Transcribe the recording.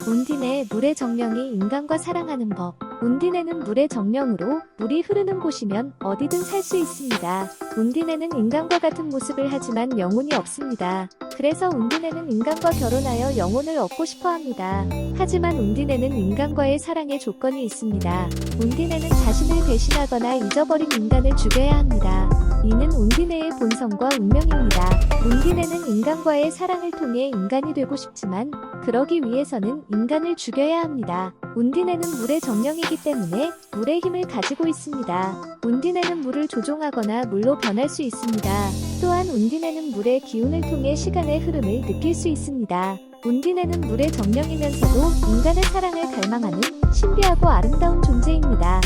운디네 물의 정령이 인간과 사랑하는 법. 운디네는 물의 정령으로 물이 흐르는 곳이면 어디든 살 수 있습니다. 운디네는 인간과 같은 모습을 하지만 영혼이 없습니다. 그래서 운디네는 인간과 결혼하여 영혼을 얻고 싶어 합니다. 하지만 운디네는 인간과의 사랑에 조건이 있습니다. 운디네는 자신을 배신하거나 잊어버린 인간을 죽여야 합니다. 이는 운디네의 본성과 운명입니다. 운디네는 인간과의 사랑을 통해 인간이 되고 싶지만 그러기 위해서는 인간을 죽여야 합니다. 운디네는 물의 정령이기 때문에 물의 힘을 가지고 있습니다. 운디네는 물을 조종하거나 물로 변할 수 있습니다. 또한 운디네는 물의 기운을 통해 시간의 흐름을 느낄 수 있습니다. 운디네는 물의 정령이면서도 인간의 사랑을 갈망하는 신비하고 아름다운 존재입니다.